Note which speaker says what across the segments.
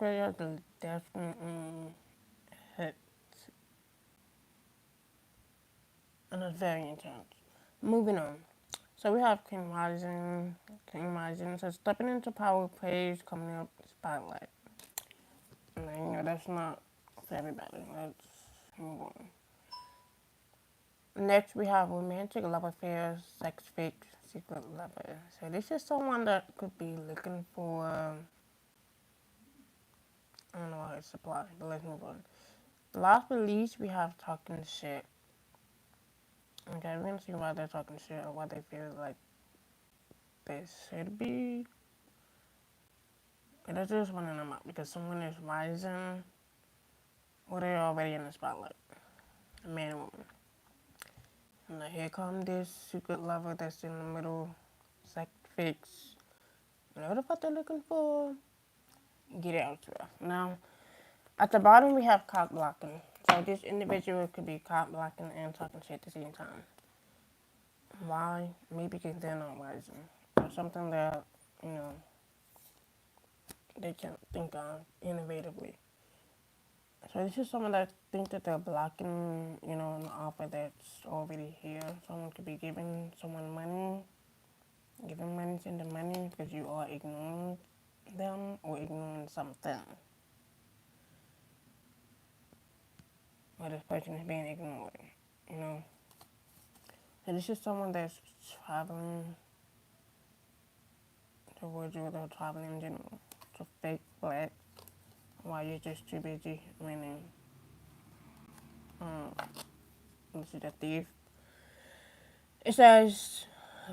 Speaker 1: player definitely hit, and it's very intense. Moving on. So we have King Rising. King Rising says stepping into power plays coming up spotlight. And that's not for everybody. Let's move on. Next, we have romantic love affairs, sex fake, secret lover. So this is someone that could be looking for, I don't know how to supply, but let's move on. Last but least, we have talking shit. Okay, we're gonna see why they're talking shit or why they feel like they should be. But that's just one of them out because someone is rising or they're already in the spotlight. A man and woman. And now here come this secret lover that's in the middle, sex fakes. You know what the fuck they're looking for? Get it out to her. Now, at the bottom we have cock blocking. So this individual could be cock blocking and talking shit at the same time. Why? Maybe because they're not rising. Or something that, you know, they can't think of innovatively. So this is someone that thinks that they're blocking, an offer that's already here. Someone could be giving someone money, giving money, sending money because you are ignoring them or ignoring something. Or this person is being ignored, you know. So this is someone that's traveling towards you without traveling in general. So fake black while you're just too busy winning. This is a thief. It says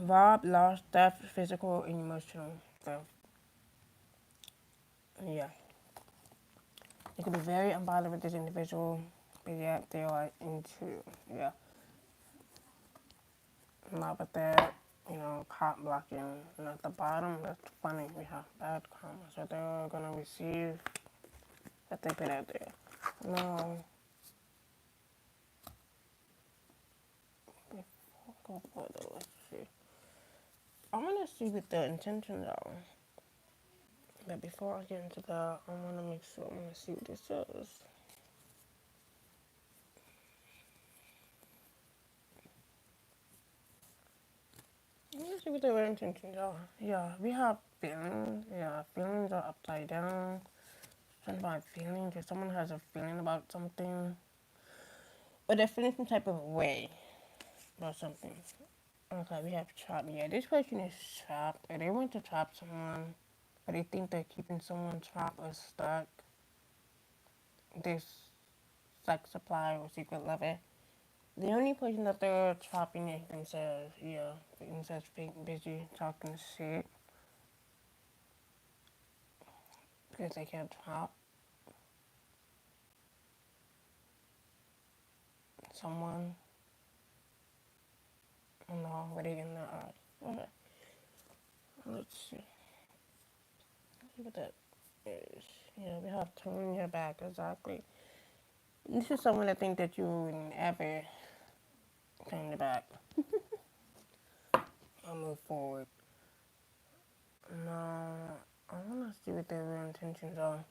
Speaker 1: rob, loss, theft, physical, and emotional stuff. Yeah. You can be very unbothered with this individual, but yet they are into, yeah. Not with that, cop blocking. And at the bottom, that's funny, we have bad karma. So they're gonna receive what they put out there. Now, before I go further, let's see. I wanna see what the intentions are. But before I get into that, I wanna make sure, I wanna see what this says. Let's see what their intentions are. Yeah, we have feelings. Yeah, feelings are upside down. Something about feelings. If someone has a feeling about something, or they're feeling some type of way about something. Okay, we have trap. Yeah, this person is trapped. Or they want to trap someone, but they think they're keeping someone trapped or stuck. This sex supply or secret lover. The only person that they're trapping is themselves. Yeah, themselves being busy talking shit because they can't trap someone. No, what are you gonna Okay, let's see. Let's see what that is. Yeah, we have turn your back, exactly. This is someone that think that you would never turn your back. I'll move forward. No, I wanna see what their real intentions are.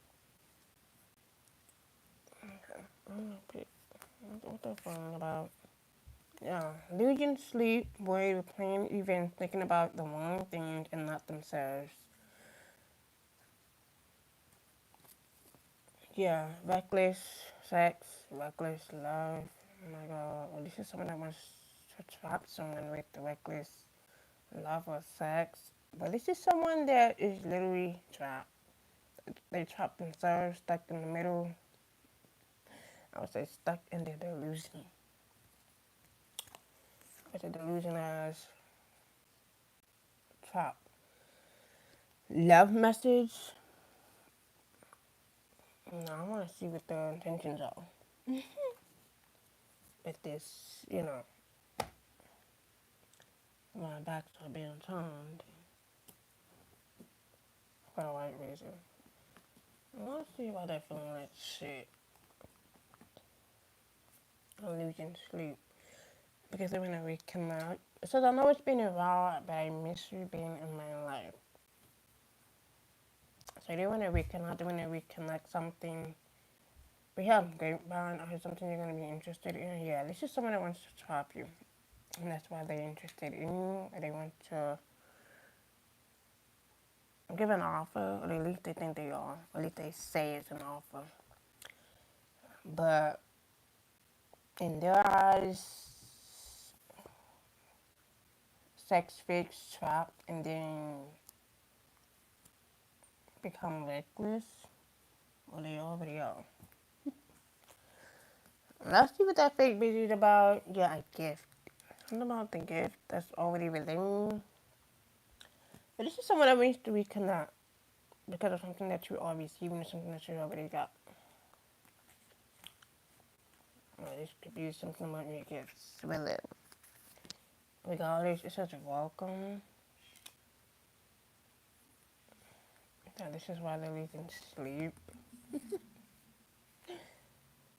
Speaker 1: Okay, I'm gonna pick what they're feeling about. Yeah, losing sleep, worried, replaying events, thinking about the wrong things and not themselves. Yeah, reckless sex, reckless love. Oh my god, well, this is someone that wants to trap someone with the reckless love or sex. But this is someone that is literally trapped. They trapped themselves, stuck in the middle. I would say stuck in their delusion. But the delusion as trapped. Love message. No, I want to see what their intentions are. With this, my backs are being turned for the right reason. I want to see why they're feeling like shit. I'm losing sleep. Because they're gonna reconnect. It says, I know it's been a while, but I miss you being in my life. So they want to reconnect, they want to reconnect something. We have grapevine or something you're going to be interested in. Yeah, this is someone that wants to trap you. And that's why they're interested in you. Or they want to give an offer, or at least they think they are. Or at least they say it's an offer. But in their eyes, sex fix, trap, and then become reckless. Well, they already are. Let's see what that fake bitch is about. Yeah, a gift. Something about the gift that's already within. But this is someone that wants to reconnect because of something that you are receiving or something that you already got. This could be something about your gifts. With it. Regardless, it says welcome. Yeah, this is why they're losing sleep.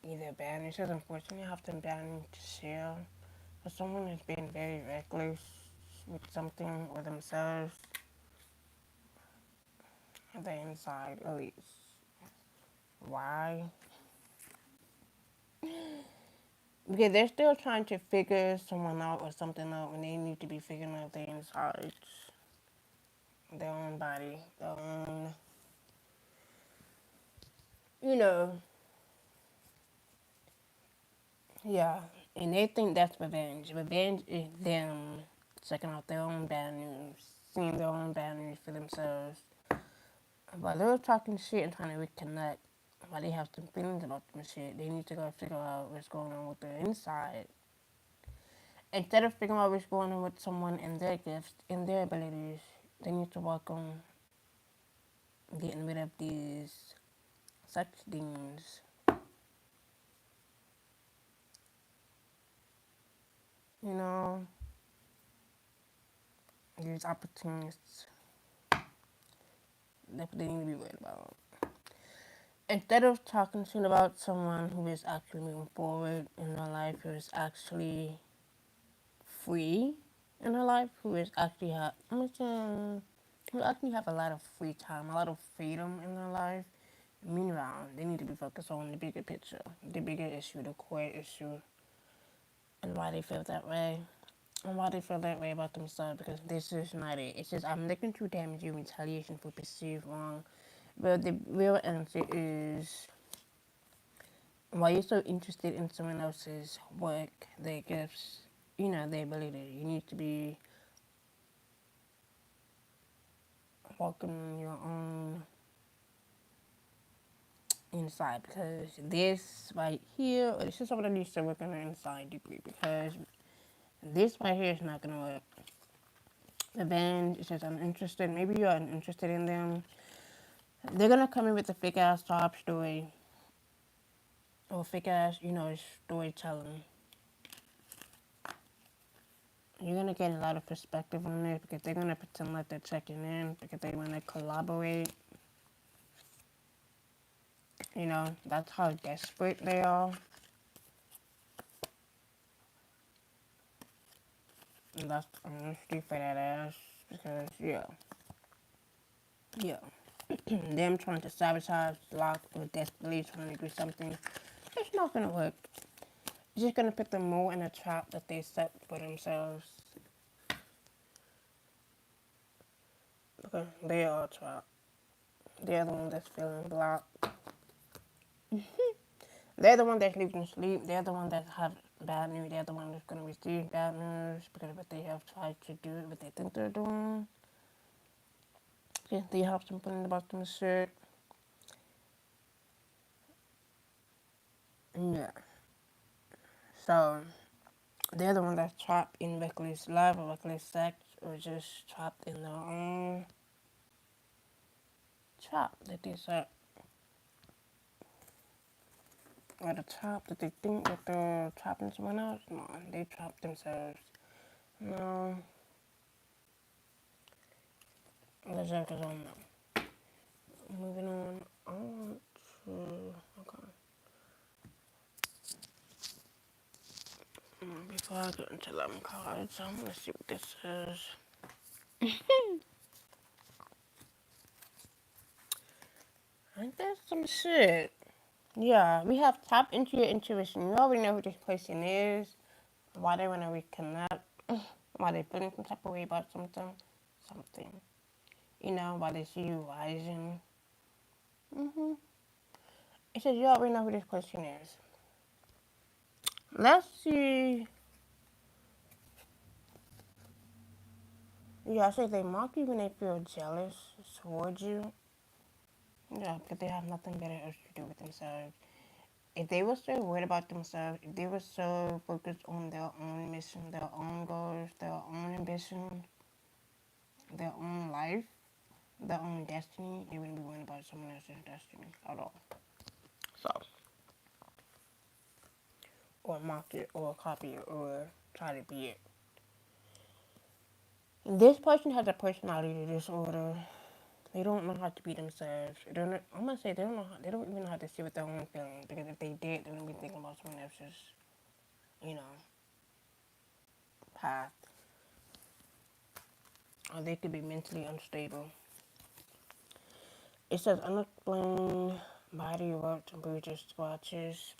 Speaker 1: Either bad. It says unfortunately you have to ban to share. For someone who's been very reckless with something or themselves, the inside at least. Why? Because they're still trying to figure someone out or something out when they need to be figuring out their insides. Their own body. Their own, you know. Yeah. And they think that's revenge. Revenge is them checking out their own bad news. Seeing their own bad news for themselves. But they're talking shit and trying to reconnect. While they have some feelings about some shit, they need to go figure out what's going on with their inside. Instead of figuring out what's going on with someone and their gifts and their abilities, they need to work on getting rid of these such things. You know, these opportunists. That's what they need to be worried about. Instead of talking shit about someone who is actually moving forward in their life, who is actually free in her life, who is actually who actually have a lot of free time, a lot of freedom in their life. Meanwhile, they need to be focused on the bigger picture, the bigger issue, the core issue, and why they feel that way, and why they feel that way about themselves. Because this is not it. It's just I'm looking to damage you, retaliation for perceived wrong. But the real answer is why you're so interested in someone else's work, their gifts, their ability. You need to be working your own inside, because this right here, or this is something that needs to work on the inside deeply, because this right here is not gonna work. Revenge, it says I'm interested. Maybe you're interested in them. They're gonna come in with a fake ass top story or fake ass, storytelling. You're gonna get a lot of perspective on this because they're gonna pretend like they're checking in because they wanna collaborate. That's how desperate they are. And that's I'm gonna speak for that ass because yeah. Them trying to sabotage, block, or desperately trying to do something, it's not gonna work. It's just gonna put them more in a trap that they set for themselves. Because they are trapped. They're the one that's feeling blocked. They're the one that's losing sleep. They're the one that have bad news. They're the one that's gonna receive bad news because of what they have tried to do, what they think they're doing. Yeah, they have something in the bottom of shit. Yeah. So they're the one that's trapped in reckless love or reckless sex, or just trapped in their own trap that they set. Or the trap that they think that they're trapping someone else. No, they trap themselves. No. The circle's on now. Moving on. I want to. Okay. Before I get into them cards, I'm gonna see what this is. Some shit. Yeah, we have tap into your intuition. You already know who this person is, why they want to reconnect, why they feeling some type of way about something. You know, why they see you rising. It says you already know who this person is. Let's see. Yeah, I say they mock you when they feel jealous towards you. Yeah, because they have nothing better else to do with themselves. If they were so worried about themselves, if they were so focused on their own mission, their own goals, their own ambition, their own life, their own destiny, they wouldn't be worrying about someone else's destiny at all. So, or mock it, or copy it, or try to be it. This person has a personality disorder. They don't know how to be themselves. I'm gonna say they don't know. They don't even know how to sit with their own feelings. Because if they did, they wouldn't be thinking about someone else's, you know, path. Or they could be mentally unstable. It says unexplained body work and bruises, scratches.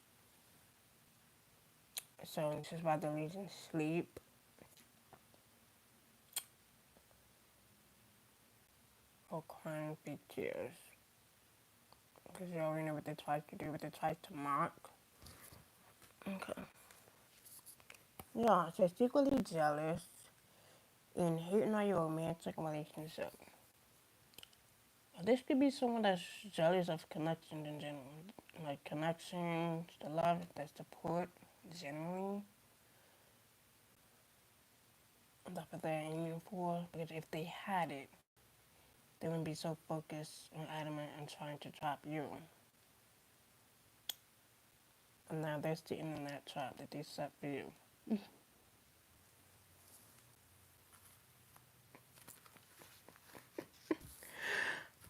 Speaker 1: So this is about the reason sleep. Or crying big tears. Because you already know what they try to do, what they try to mock. Okay. Yeah, it says secretly jealous and hating on your romantic relationship. This could be someone that's jealous of connections in general. Like connections, the love, the support, generally. That's what they're aiming for. Because if they had it, they wouldn't be so focused and adamant and trying to trap you. And now they're sitting in that trap that they set for you.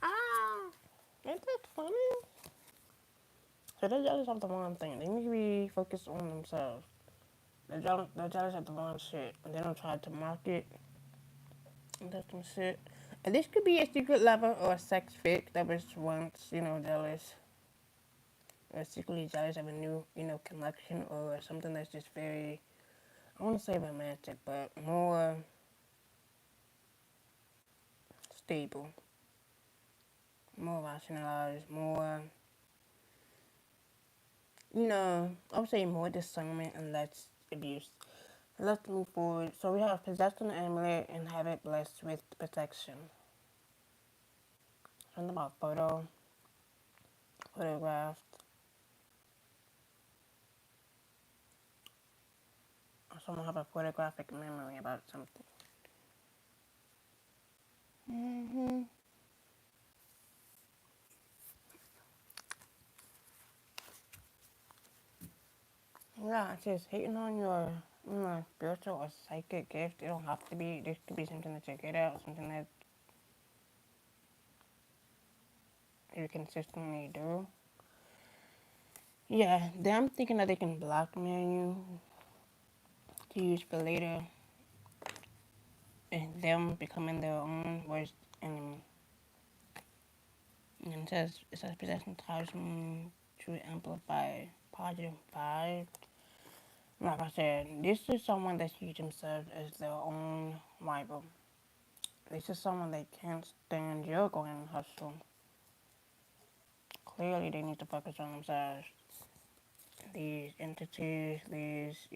Speaker 1: Ah, ain't that funny? So they're jealous of the wrong thing. They need to be focused on themselves. They're jealous of the wrong shit. And they don't try to market and that's some shit. And this could be a secret lover or a sex fake that was once, jealous. Or secretly jealous of a new, connection or something that's just very, I want to say romantic, but more stable. More rationalized, more, I would say more discernment and less abuse. Let's move forward. So we have possessed an amulet and have it blessed with protection. Something about photographed. Or someone have a photographic memory about something. Yeah, it says hating on your, spiritual or psychic gift. It don't have to be. This could be something that you get at, something that you consistently do. Yeah, them thinking that they can blackmail you to use for later, and them becoming their own worst enemy. And it says possession ties to amplify positive vibes. Like I said, this is someone that sees themselves as their own rival. This is someone that can't stand your going hustle. Clearly, they need to focus on themselves. These entities, these,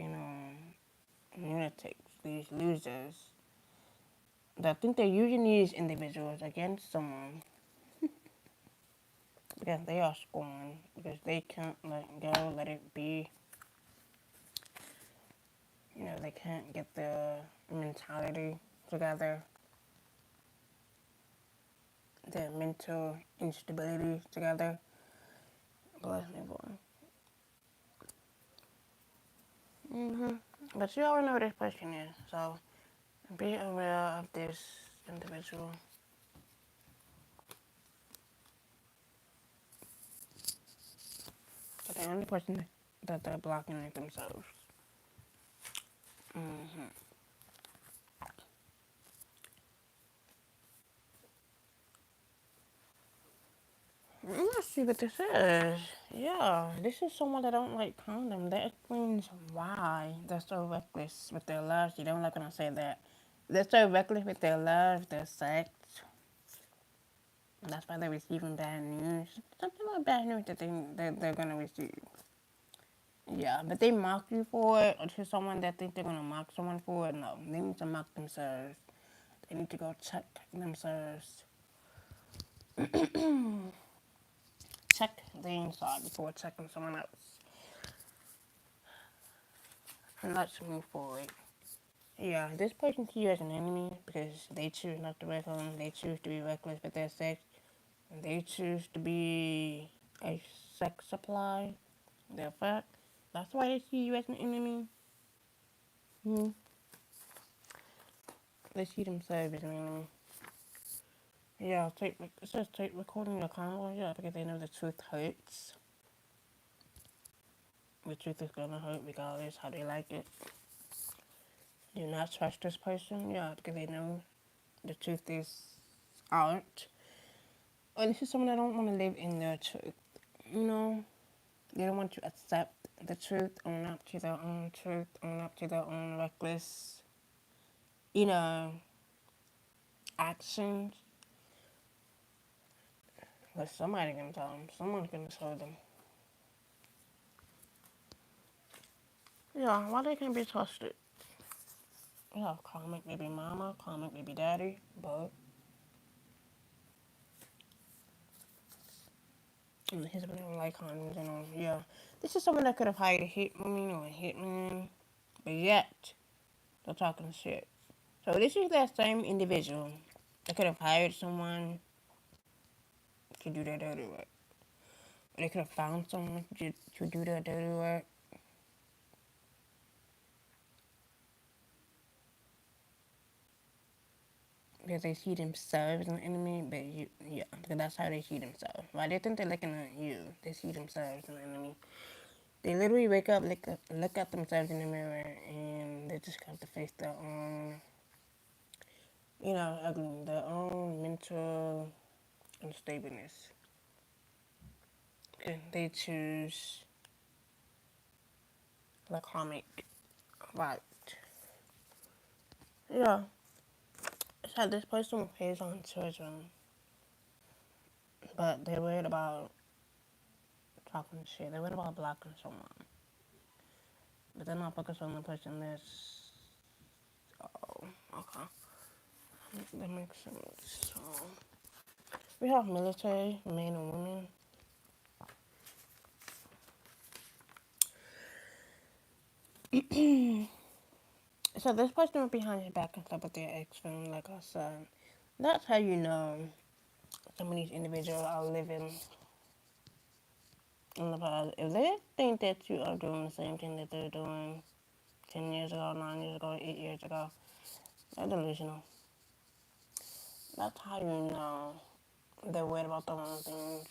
Speaker 1: lunatics, these losers, that think they're using these individuals against someone because they are scorned, because they can't let go, let it be. They can't get their mentality together, their mental instability together. But let's move on. But you already know what this person is, so be aware of this individual. But the only person that they're blocking is themselves. I'm not see what this is. Yeah, this is someone that don't like condom. That explains why they're so reckless with their lives. You don't like when I say that. They're so reckless with their love, their sex. That's why they're receiving bad news. Something about bad news that they're gonna receive. Yeah, but they mock you for it, or to someone that thinks they're gonna mock someone for it. No, they need to mock themselves. They need to go check themselves. Check the inside before checking someone else. And let's move forward. Yeah, this person sees you as an enemy because they choose not to work on, they choose to be reckless with their sex, and they choose to be a sex supply. Their fact. That's why they see you as an enemy. Hmm. They see themselves as an enemy. Yeah, it says take recording your convo. Yeah, because they know the truth hurts. The truth is gonna hurt regardless how they like it. Do not trust this person. Yeah, because they know the truth is out. Or this is someone that don't want to live in their truth. You know, they don't want to accept the truth, own up to their own truth, own up to their own reckless, you know, actions. But somebody gonna tell them. Someone's gonna show them. Yeah, why they can't be trusted? Yeah, comic baby mama, comic baby daddy, but his don't like condoms and all. Yeah, this is someone that could have hired a hitman or a hitman, but yet they're talking shit. So this is that same individual that could have hired someone to do their dirty work. Or they could have found someone to do their dirty work. Because they see themselves as an enemy, but yeah, because that's how they see themselves. Why they think they're looking at you, they see themselves as an enemy. They literally wake up, look at themselves in the mirror, and they just have to face their own, ugly, their own mental unstableness. And they choose the comic right. Yeah, so this person pays on children, but they're worried about talking shit. They're worried about blocking someone, but they're not focused on the person that's. Oh, okay, that makes sense. So we have military men and women. So this person went behind your back and stuff with their ex-friend, like I said. That's how you know some of these individuals are living in the past. If they think that you are doing the same thing that they're doing 10 years ago, 9 years ago, 8 years ago, they're delusional. That's how you know they're worried about the wrong things.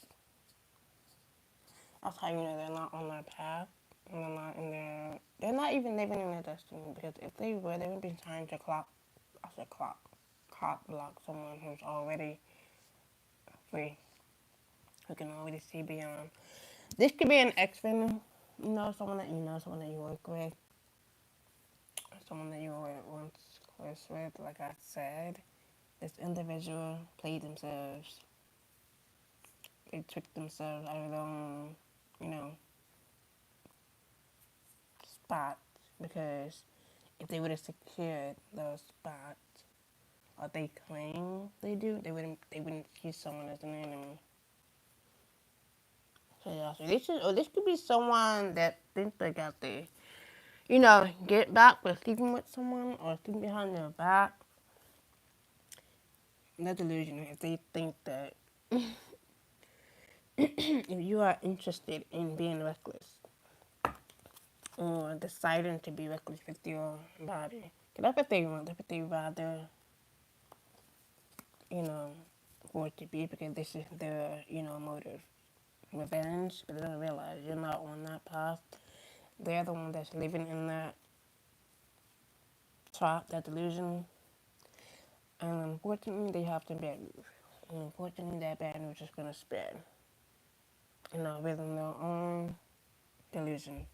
Speaker 1: That's how you know they're not on their path. And they're not even living in their destiny. Because if they were, they would be trying to clock block someone who's already free, who can already see beyond. This could be an ex-friend, someone that you work with, someone that you were once close with. Like I said, this individual played themselves. They tricked themselves out of their own, you know, spots because if they would have secured those spots, or they claim they do, they wouldn't see someone as an enemy. So yeah, this could be someone that thinks they got the, get back with sleeping with someone or sleeping behind their back. They're delusional if they think that if you are interested in being reckless or deciding to be reckless with your body, that's what they want. That's what they rather, you know, for it to be because this is their, motive. Revenge, but they don't realize you're not on that path. They're the one that's living in that trap, that delusion. And unfortunately, they have to bad news. And unfortunately, that bad news is going to spread. within their own delusion.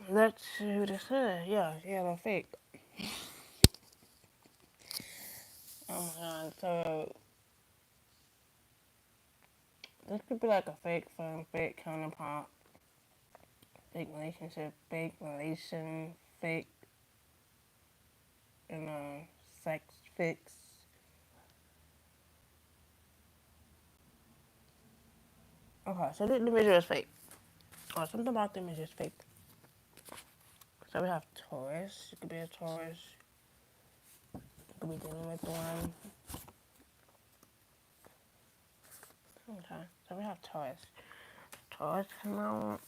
Speaker 1: Let's see who this is. Yeah, they're fake. So this could be like a fake friend, fake counterpart, fake relationship, fake relation, fake, you know, sex fix. Okay, so the individual is fake. Or something about them is just fake. So we have Taurus. It could be a Taurus. It could be dealing with one. Okay, so we have Taurus. Taurus come out.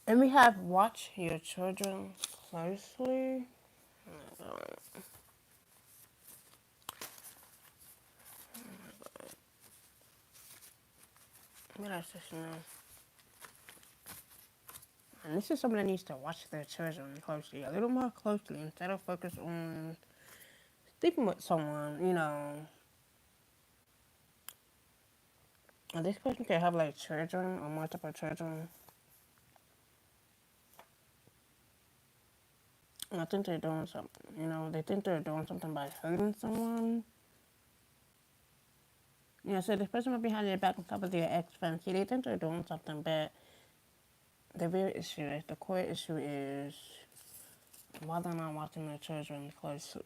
Speaker 1: And we have watch your children closely. What else does she know? And this is someone that needs to watch their children closely, a little more closely, instead of focus on sleeping with someone, And this person can have like children or multiple children. And I think they're doing something, they think they're doing something by hurting someone. So this person might be behind their back on top of their ex-friend. See, they think they're doing something, but the real issue is, the core issue is why they're not watching their children closely.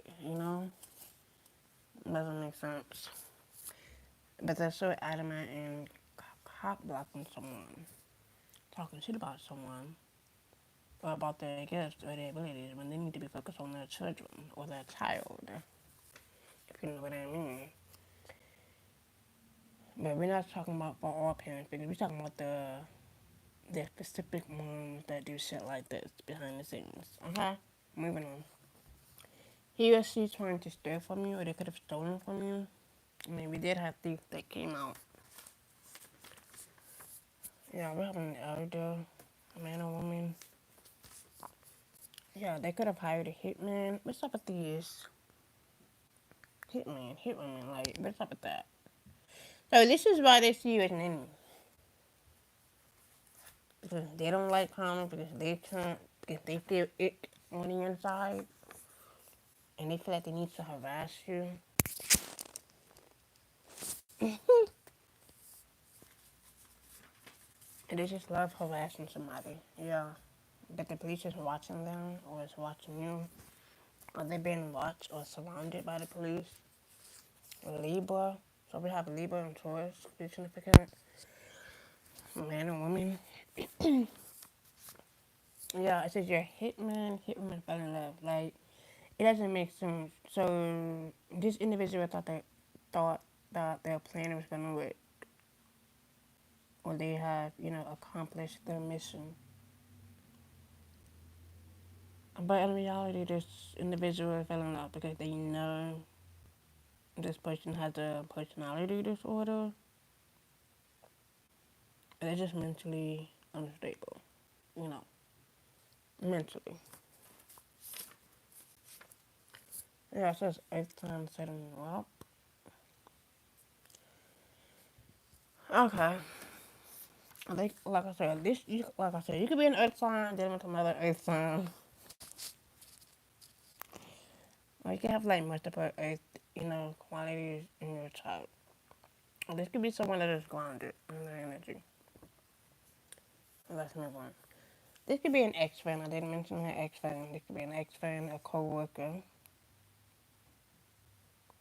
Speaker 1: Doesn't make sense. But they're so adamant in cop blocking someone, talking shit about someone, or about their gifts or their abilities when they need to be focused on their children or their child, if you know what I mean. But we're not talking about for all parents, because we're talking about the specific ones that do shit like this behind the scenes. Okay? Moving on. He or she trying to steal from you, or they could have stolen from you. I mean, we did have thieves that came out. Yeah, we're having an elder, a man or woman. Yeah, they could have hired a hitman. What's up with these? Hit women, like, what's up with that? So this is why they see you as an enemy. Because they don't like karma, because they feel ick on the inside, and they feel like they need to harass you. And they just love harassing somebody. Yeah. That the police is watching them, or is watching you, or they're being watched or surrounded by the police. Libra. So we have Libra and Taurus, be significant. Man and woman. Yeah, it says you're hitman fell in love. Like, it doesn't make sense. So this individual thought that their plan was gonna work, or they have, accomplished their mission. But in reality, this individual fell in love because they know this person has a personality disorder. They're just mentally unstable, you know, mentally. Yeah, it says earth time setting you up. Okay. I think, like I said, you could be an earth sign dealing with another earth sign. Or you can have like multiple earth, qualities in your child. Or this could be someone that is grounded in their energy. Let's move on. This could be an ex-friend. I didn't mention her ex-friend. This could be an ex-friend, a co-worker,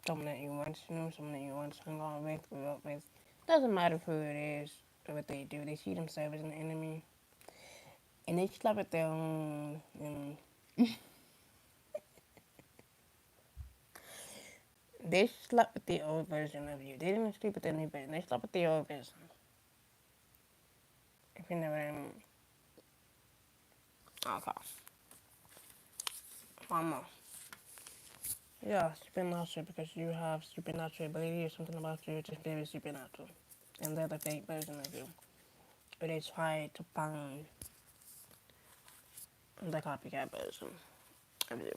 Speaker 1: someone that you once knew, someone that you once hung on with, grew up with. Doesn't matter who it is or what they do. They see themselves as an enemy. And they slept with their own, they slept with the old version of you. They didn't sleep with the new version. They slept with the old version. If you know what I mean. Okay. One more. Yeah, supernatural, because you have supernatural ability or something about you, just very supernatural. And they're the fake version of you. Or they try to find the copycat version of you.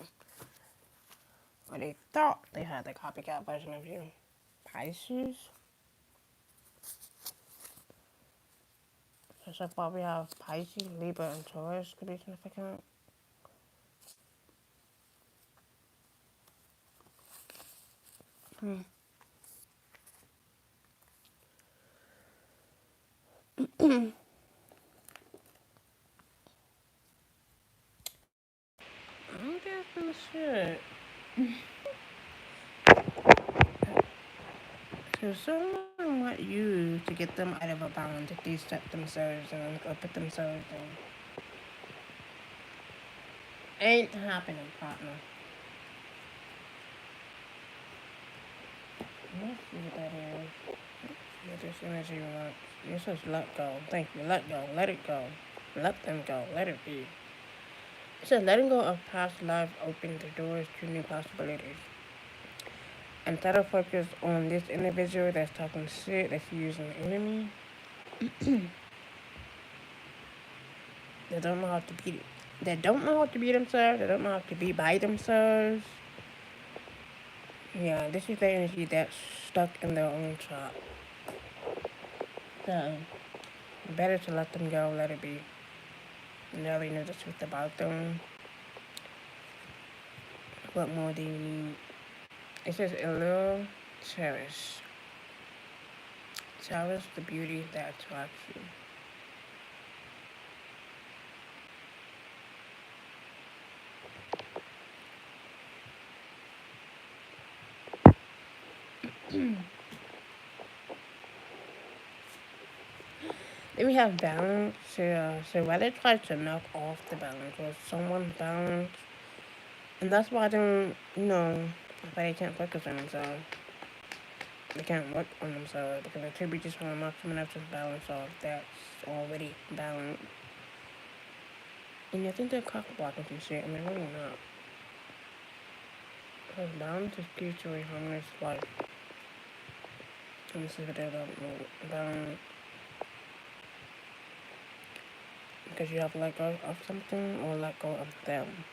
Speaker 1: Or they thought they had the copycat version of you. Pisces. So far we have Pisces, Libra, and Taurus could be significant. I'm definitely shit. So someone want you to get them out of a balance if they set themselves and or put themselves in. Ain't happening, partner. Let's see what that is. What this energy wants. It says let go. Thank you. Let go. Let it go. Let them go. Let it be. It says letting go of past life opens the doors to new possibilities. Instead of focus on this individual that's talking shit, that's using the enemy, they don't know how to be. They don't know how to be themselves. They don't know how to be by themselves. Yeah, this is the energy that's stuck in their own trap. So, better to let them go, let it be. You already know the truth about them. What more do you need? It says allure, cherish. Cherish the beauty that attracts you. Then we have balance. So whether tries to knock off the balance or someone's balance, and that's why they can't focus on themselves. They can't work on themselves because they could be just want to knock someone else's balance off that's already balanced. And I think they're cock blocking some shit, and they're really not. Because balance is key to a harmonious life. Let me see what they're about balance. Because you have to let go of something or let go of them.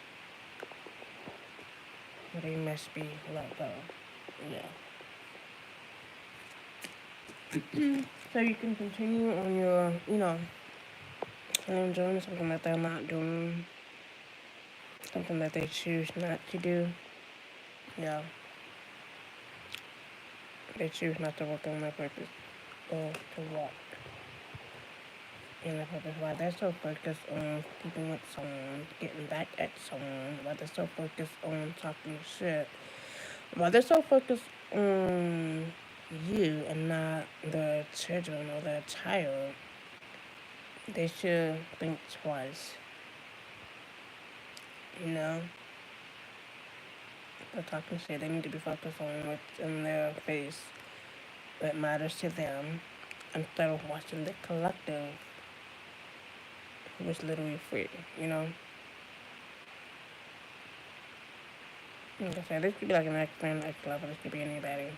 Speaker 1: They must be let go. Yeah. So you can continue on your, enjoying something that they're not doing, something that they choose not to do. Yeah. They choose not to work on their purpose or to walk in their purpose. Why they're so focused on keeping with someone, getting back at someone, why they're so focused on talking shit, why they're so focused on you and not the children or the child, they should think twice. You know? They're talking shit. They need to be focused on what's in their face that matters to them instead of watching the collective, which literally free, you know? Like I said, this could be like an X friend, X lover, this could be anybody.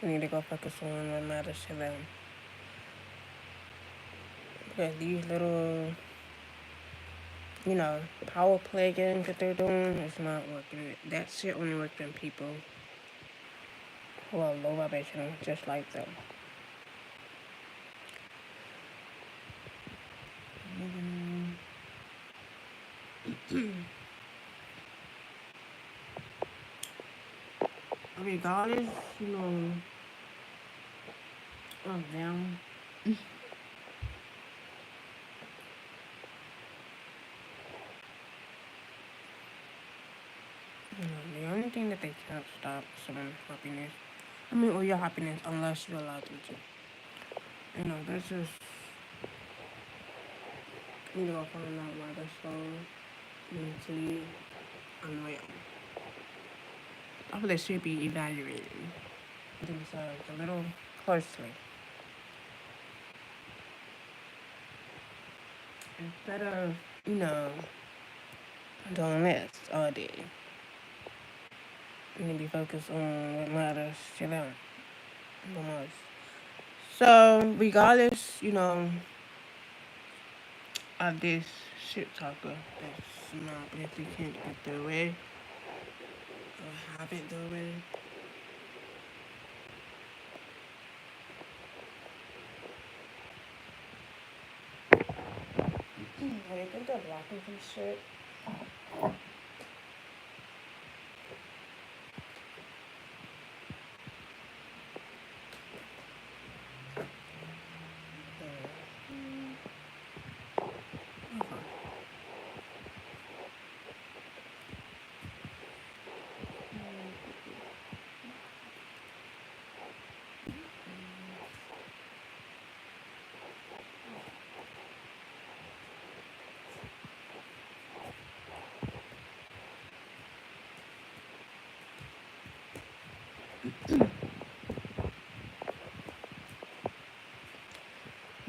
Speaker 1: They need to go focus on what matters to them. Because these little, power play games that they're doing is not working. That shit only works in people who are low vibrational, just like them. Regardless, of them, the only thing that they can't stop is someone's happiness. Or your happiness, unless you allow them to. That's just, find out why they're so mentally unwell. I feel they should be evaluating themselves a little closely. Instead of, doing this all day. You need to be focused on what matters to them the most. So, regardless, of this shit talker that's not if they can't get their way or have it their way. I think they're blocking some shit.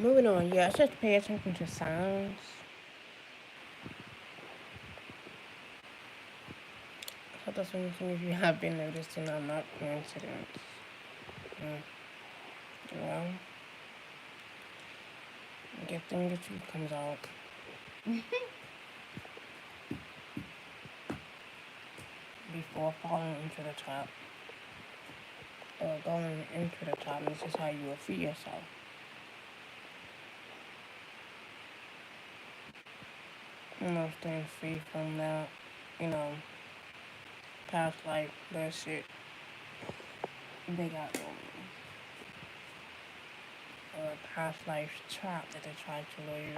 Speaker 1: Moving on, yeah, just pay attention to sounds. So that's one thing if you have been noticing or not coincidence. Mm. Well, good thing the truth comes out. Before falling into the trap or going into the trap, this is how you will free yourself. Staying free from that, you know, past life bullshit they got going. Or a past life trap that they tried to lure you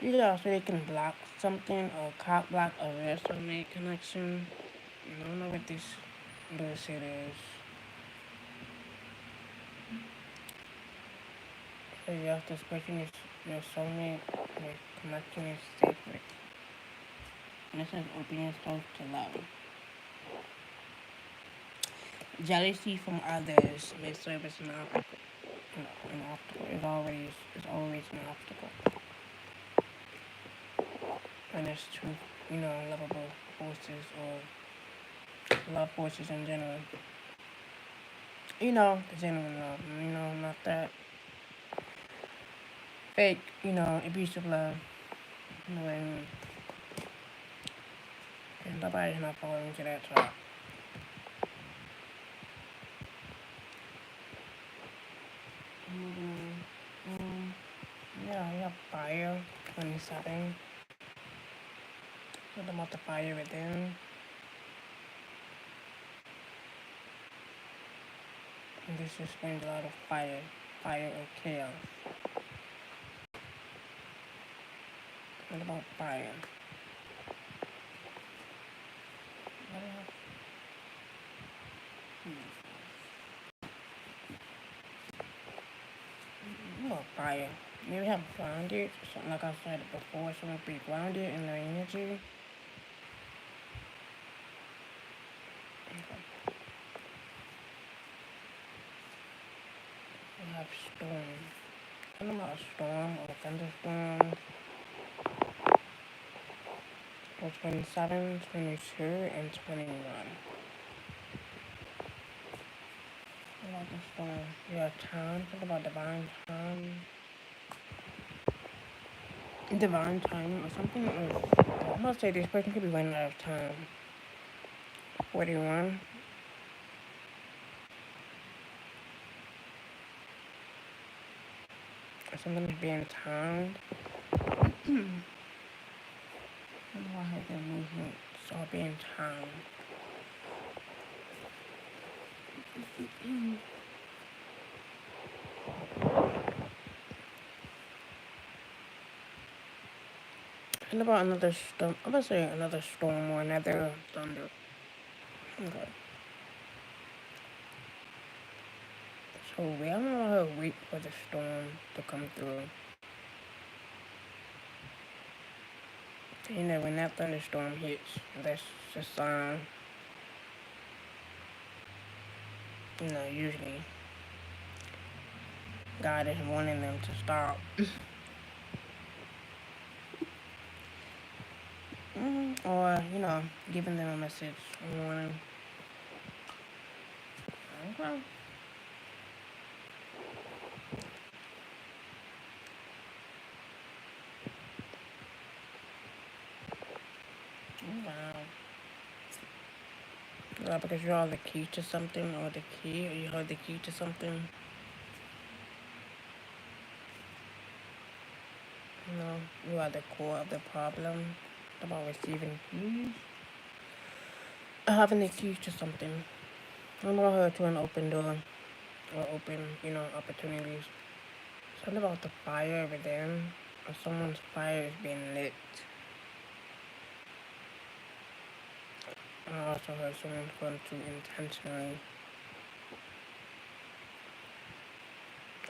Speaker 1: into. You also they can block something or cop block a real soulmate connection. You don't know what this bullshit is. So yes, this person is your soulmate, your connection is sacred. And this is opening yourself to love. Jealousy from others may serve as an obstacle. An obstacle is always an obstacle. And it's true, lovable forces or love forces in general. The genuine love, not that fake, abusive love. When nobody's not falling into that trap. Yeah, we have fire 27. What about the fire within? And this explains a lot of fire or chaos. What about fire? What about fire? Maybe have grounded, something like I said before, someone be grounded in their energy. We have storm. I don't know about a storm or thunderstorm. For 27, 22, and 21. What about the storm? Yeah, time. Think about divine time. Divine time or something. I'm gonna say this person could be running out of time. 41. Or something is being timed. I don't know how their movements are being timed. And about another storm. I'm gonna say another storm or another thunder. Okay. So we don't know how to wait for the storm to come through. When that thunderstorm hits, that's the sign. Usually God is wanting them to stop. Or, giving them a message, warning. Okay. Wow. Yeah, because you are the key to something, or the key, or you hold the key to something. You know, you are the core of the problem. About receiving keys, having the key to something. I'm about her to an open door, or open, opportunities. Something about the fire over there, or someone's fire is being lit. I also heard someone's going to intentionally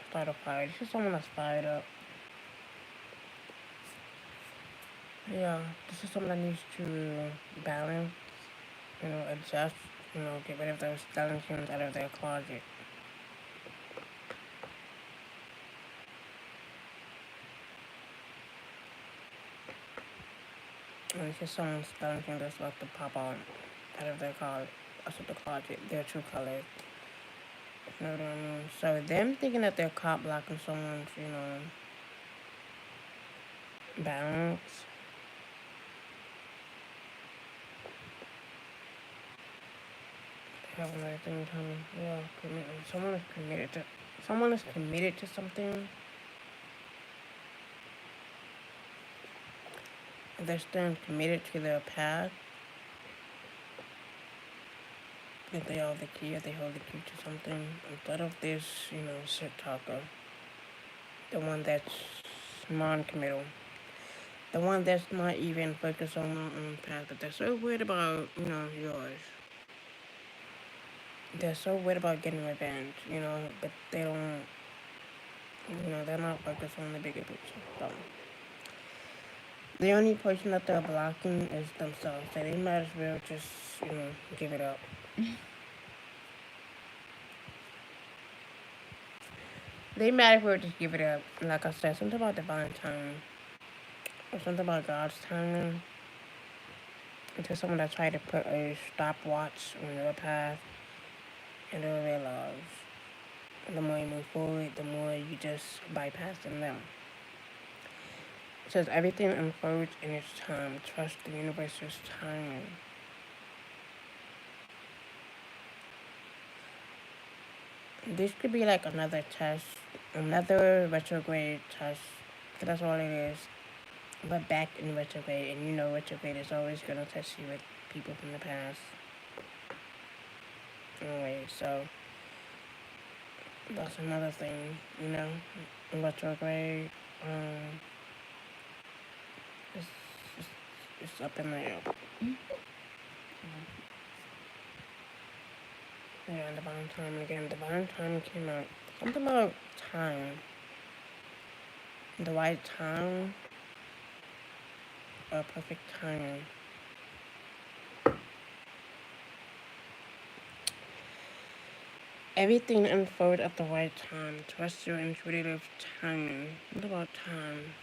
Speaker 1: start a fire. This is someone that's fired up. Yeah, this is someone that needs to balance, adjust, get rid of those skeletons out of their closet. And it's just someone's skeleton that's about to pop out of their closet, their true colors. You know what I mean? So them thinking that they're cop blocking someone's, balance. They have another thing coming. Yeah, commitment. Someone is committed to something. They're staying committed to their path. If they hold the key, if they hold the key to something. Instead of this, shit talker. The one that's non-committal. The one that's not even focused on their own path, but they're so worried about, yours. They're so worried about getting revenge, but they don't, they're not focused on the bigger picture. So, the only person that they're blocking is themselves. So they might as well just, give it up. They might as well just give it up. Like I said, something about divine timing. Or something about God's timing. Until someone that tried to put a stopwatch on your path, and they'll realize the more you move forward, the more you just bypassing them. It says everything unfolds in its time. Trust the universe's timing. This could be like another test, another retrograde test. Cause that's all it is. But back in retrograde, and retrograde is always gonna test you with people from the past. Anyway, so that's another thing, retrograde. It's, it's, it's up in the air. Yeah, divine time again. Divine time came out. Something about time. The right time. Or perfect timing. Everything unfolds at the right time. Trust your intuitive timing. What about time?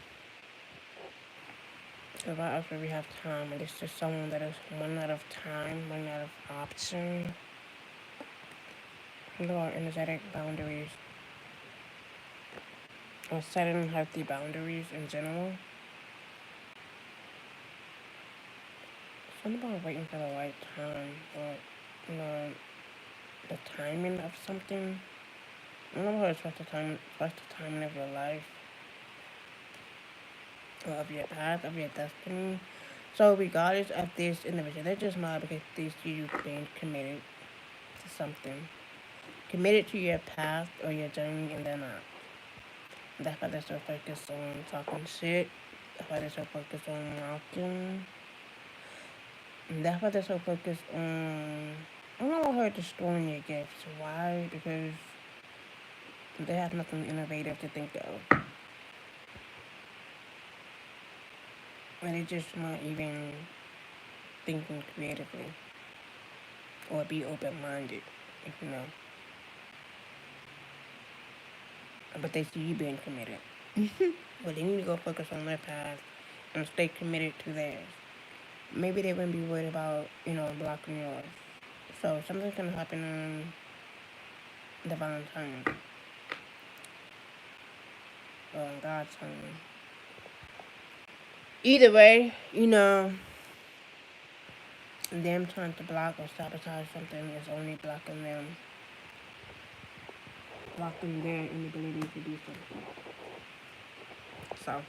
Speaker 1: So right after we have time, and it's just someone that is one out of time, one out of option. What about energetic boundaries? Or setting healthy boundaries in general. Something about waiting for the right time, or, the timing of something. I don't know how to trust the timing of your life, or of your path, of your destiny. So regardless of this individual, they're just mad because they see you being committed to something. Committed to your path or your journey, and they're not. That's why they're so focused on talking shit. That's why they're so focused on mocking. And that's why they're so focused on, I don't know, her destroying your gifts. Why? Because they have nothing innovative to think of. And they're just not even thinking creatively. Or be open-minded, if you know. But they see you being committed. But they need to go focus on their path and stay committed to theirs. Maybe they wouldn't be worried about, blocking yours. So something's gonna happen on divine timing. Or on God's timing. Either way, them trying to block or sabotage something is only blocking their inability to do something. So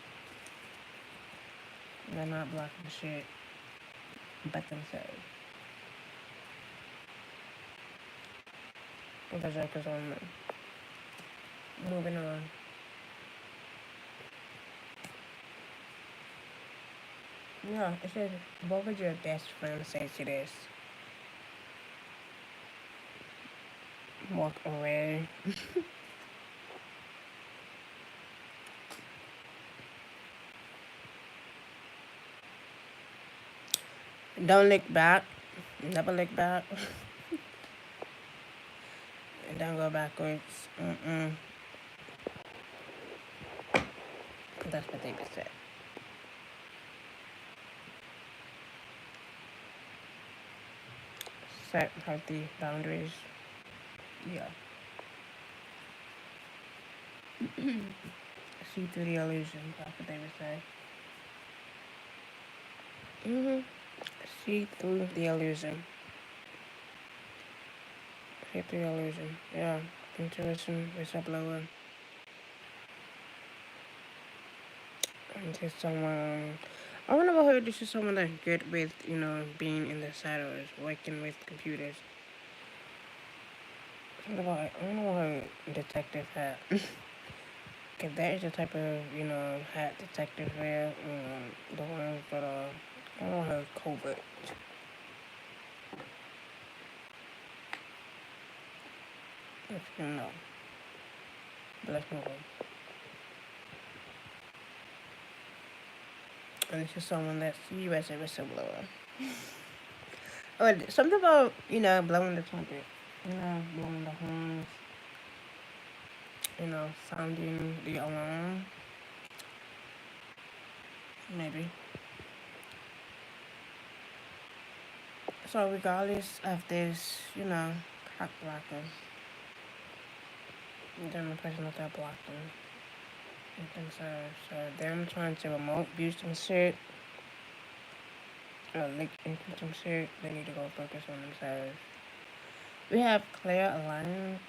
Speaker 1: they're not blocking shit but themselves. The joke is on them. Moving on. Yeah, it says, what would your best friend say to this? Walk away. Don't look back. Never look back. And don't go backwards. That's what they would say. Set healthy boundaries. Yeah. See through the illusion. That's what they would say. See through the illusion. See through the illusion. Yeah. Intuition whistleblower. And just someone. I wonder about her. This is someone that's good with, being in the shadows, working with computers. I wonder about her detective hat. If that is the type of, hat detectives wear, the ones that are, I don't know her covert. If you know. But let's move on. And this is someone that's you as a whistleblower. Oh, something about, blowing the trumpet. Blowing the horns. Sounding the alarm. Maybe. So regardless of this, cock blocker, then the person that they're blocking. So them trying to remote view some shit, or leak into some shit, they need to go focus on themselves. We have clear alignment,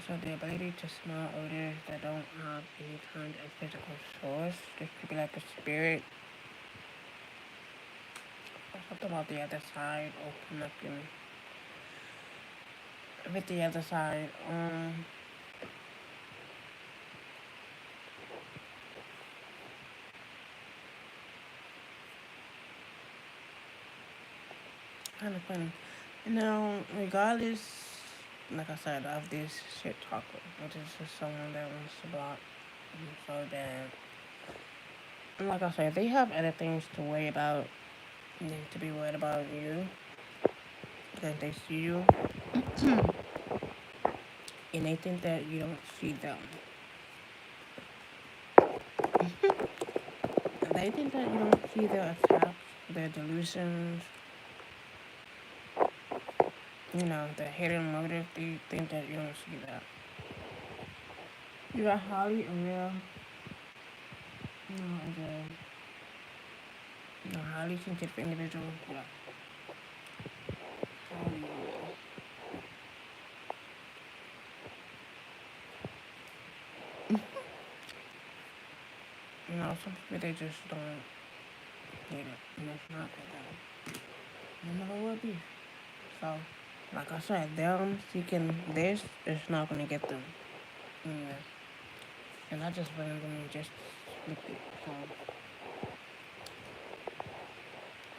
Speaker 1: so the ability to smell odors that don't have any kind of physical source. This could be like a spirit, or something about the other side, or connecting with the other side. Kind of funny. Regardless, like I said, of this shit talker, which is just someone that wants to block you so bad. And like I said, they have other things to worry about than to be worried about you. Because they see you and they think that you don't see them. They think that you don't see their attacks, their delusions, the hidden motive. They think that you don't see that. You are highly aware, as a highly sensitive individual. Yeah. Highly aware. Some people, they just don't get it. And it's not for them. They never will be. So, like I said, them seeking this is not going to get them anywhere. And I just randomly just flipped it. So,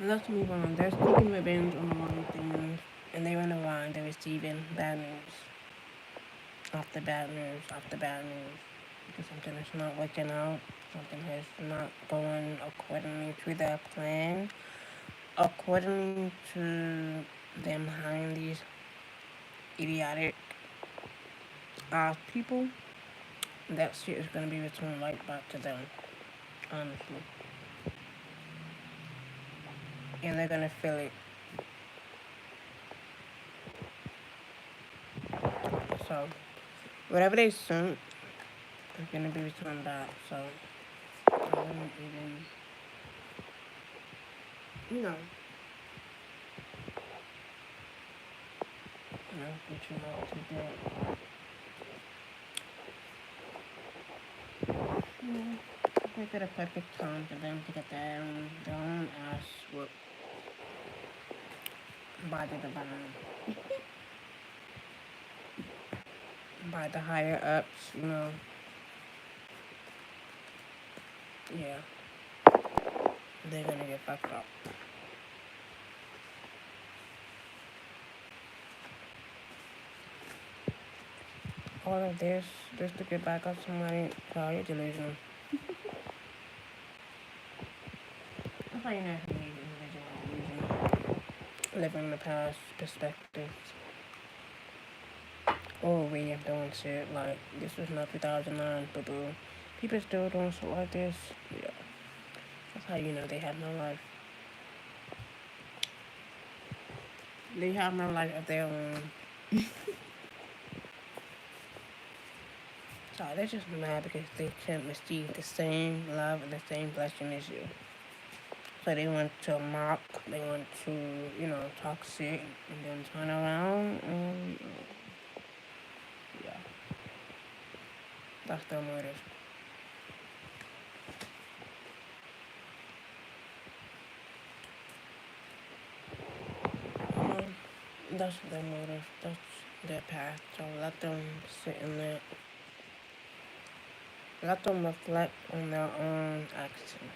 Speaker 1: let's move on. They're seeking revenge on the wrong things. And they run around, they're receiving bad news. After bad news, after bad news. Because something is not working out. Something is not going accordingly to their plan. According to them hiring these idiotic people, that shit is going to be returned right back to them, honestly. And they're going to feel it. So, whatever they sent is going to be returned back. So, I wouldn't even, get you out to that. Make it a perfect time for them to get their own ass whooped by the divine, by the higher ups. Yeah, they're gonna get fucked up. All of this just to get back at somebody. Oh, you're delusional. That's how you know if you need individual delusional. Living in the past perspectives. Or way of doing shit. Like, this was not 2009, boo boo. People still doing shit like this. Yeah. That's how you know they have no life. They have no life of their own. So they're just mad because they can't receive the same love and the same blessing as you. So they want to mock, they want to, talk shit and then turn around and, yeah. That's their motive. That's their motive. That's their path. So let them sit in that. Let them reflect on their own action.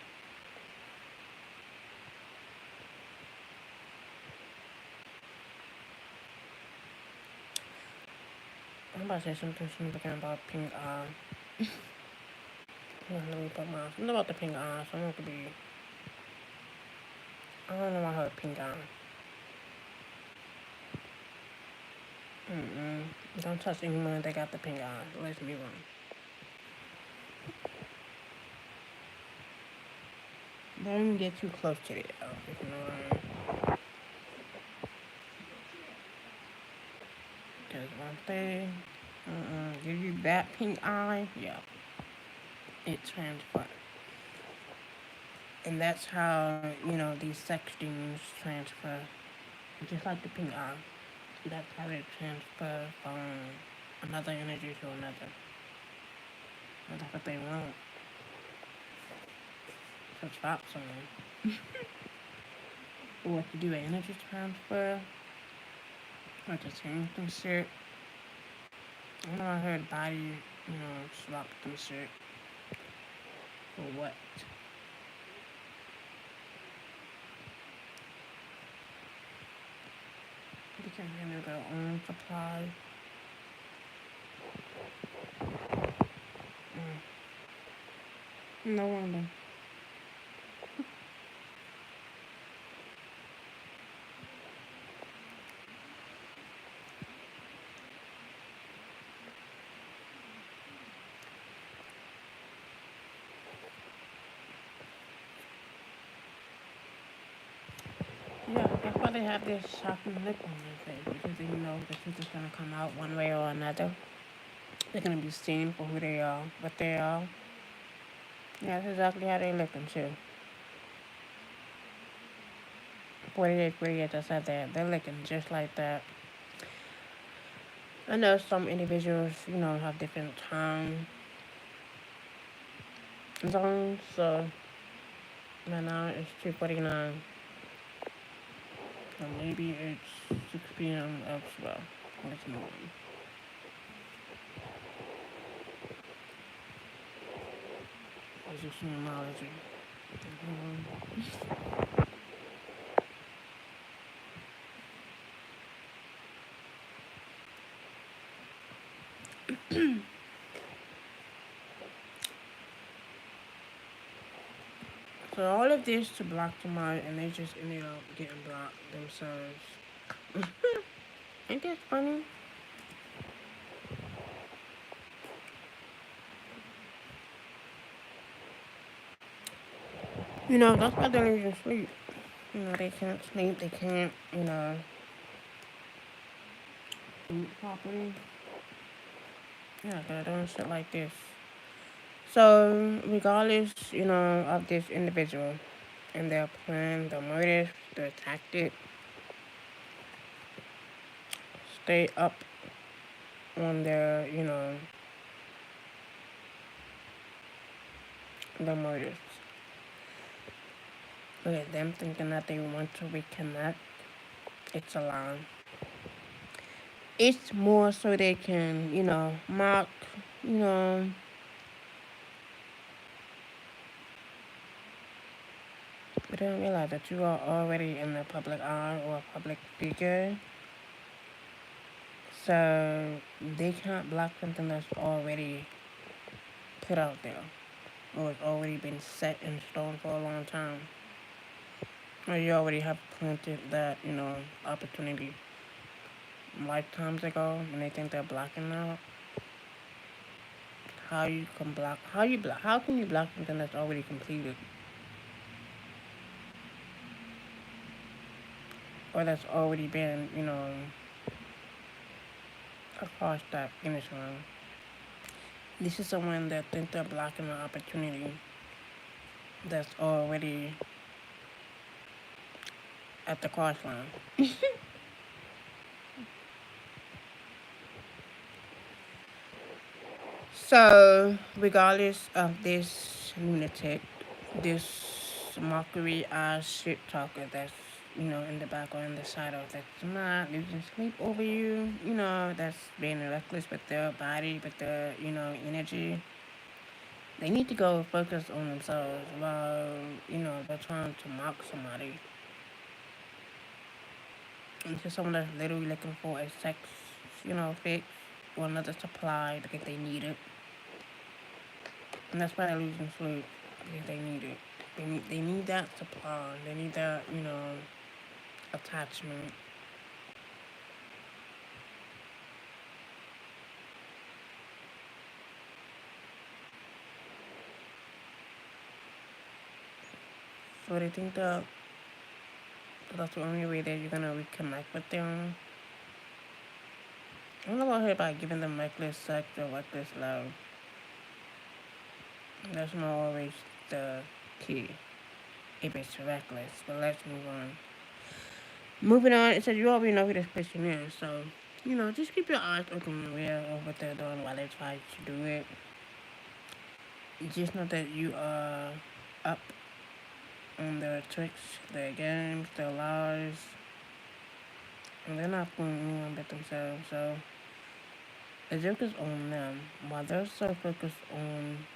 Speaker 1: I'm about to say something about pink eye. Let me put my something about the pink eye. Someone could be. I don't know why I heard pink eye. Don't touch anyone that got the pink eye. Let's be wrong. Don't even get too close to it, if you know what I mean. Because once they give you that pink eye, yeah, it transfers. And that's how, these sex demons transfer. Just like the pink eye. That's how they transfer from another energy to another. And that's what they want. So stop someone. Or to do an energy transfer. Or to change some shit. I know I heard body, swap some shit. For what? They can handle their own supply. No wonder. Yeah, that's why they have this shocking look on their face, because they know the truth is gonna come out one way or another. They're gonna be seen for who they are, what they are. Yeah, that's exactly how they looking too. 48, I said that. They're looking just like that. I know some individuals, have different time zones, so right now it's 2:49. So maybe it's 6 p.m. elsewhere. Let's move on. Positionology. So all of this to block the mind, and they just ended up getting blocked themselves. Ain't that funny? That's why they don't even sleep. They can't sleep. They can't, eat properly. Yeah, they're doing shit like this. So, regardless, of this individual and their plan, their motive, their tactic, stay up on their, the motives. Look at them thinking that they want to reconnect. It's a lie. It's more so they can, mock, you know, but they don't realize that you are already in the public eye or a public figure. So they can't block something that's already put out there or it's already been set in stone for a long time. Or you already have planted that, opportunity lifetimes ago and they think they're blocking out. How can you block something that's already completed? Or that's already been, across that finish line. This is someone that thinks they're blocking an opportunity that's already at the cross line. So, regardless of this lunatic, this mockery shit talker that's, in the background, the shadow that's not losing sleep over you, that's being reckless with their body, with their, energy, they need to go focus on themselves while, they're trying to mock somebody. It's just someone that's literally looking for a sex, fix or another supply because they need it. And that's why they're losing sleep because they need it. They need that supply. They need that, attachment. So they think that that's the only way that you're gonna reconnect with them. I'm not about here by giving them reckless sex or reckless love. That's not always the key if it's reckless. But let's move on. Moving on, it says you already know who this person is, so just keep your eyes open and aware of what they're doing while they try to do it. Just know that you are up on their tricks, their games, their lies, and they're not fooling anyone but themselves. So the joke is on them. While they're so focused on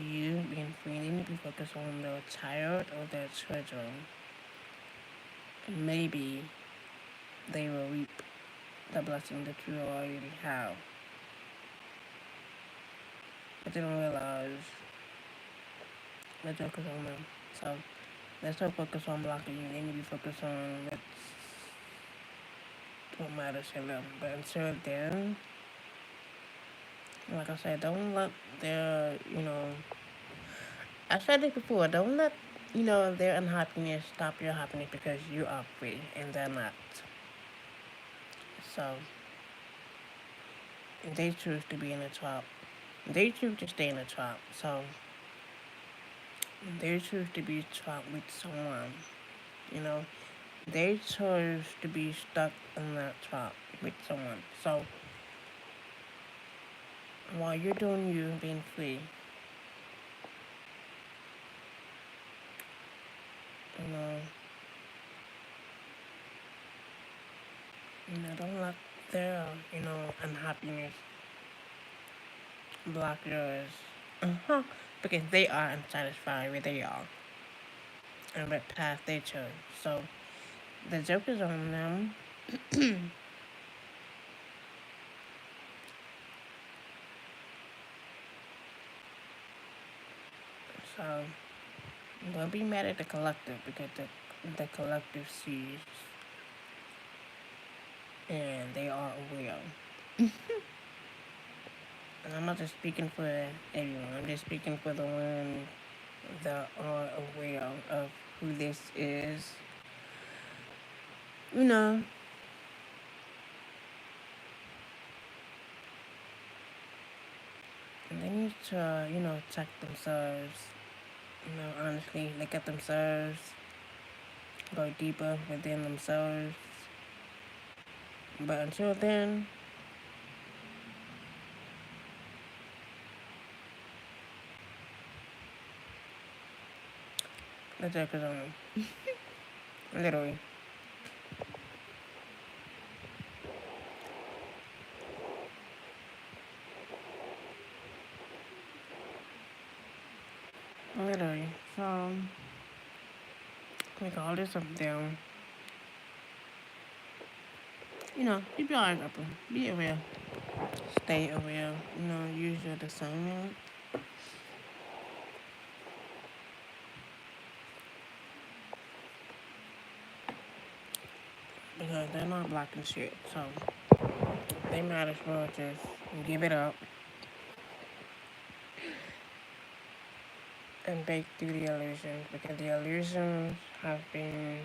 Speaker 1: you being free, they need to be focused on their child or their children. Maybe they will reap the blessing that you already have. But they don't realize the joke is on them. So they're so focused on blocking you, they need to be focused on what matters to them. But until then, like I said, don't let their, I said it before, don't let, their unhappiness stop your happiness because you are free and they're not. So, they choose to be in a trap. They choose to stay in a trap. So, they choose to be trapped with someone, you know. They chose to be stuck in that trap with someone. So, while you're doing you, being free, you know, don't let their, unhappiness block yours. Because they are unsatisfied with they are and what path they chose. So the joke is on them. So don't be mad at the collective because the collective sees and they are aware. And I'm not just speaking for everyone. I'm just speaking for the ones that are aware of who this is. You know, and they need to, check themselves. Honestly, look at themselves, go deeper within themselves, But until then, the joke is on me. Literally. Literally. So, make all this up down. You know, keep your eyes open. Be aware. Stay aware. You know, use your discernment. Because they're not blocking shit. So, they might as well just give it up and break through the illusions. Because the illusions have been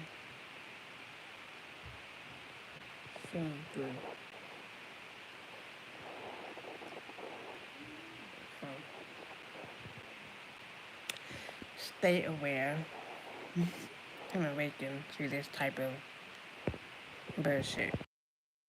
Speaker 1: seen through. So, stay aware and awaken to this type of bullshit.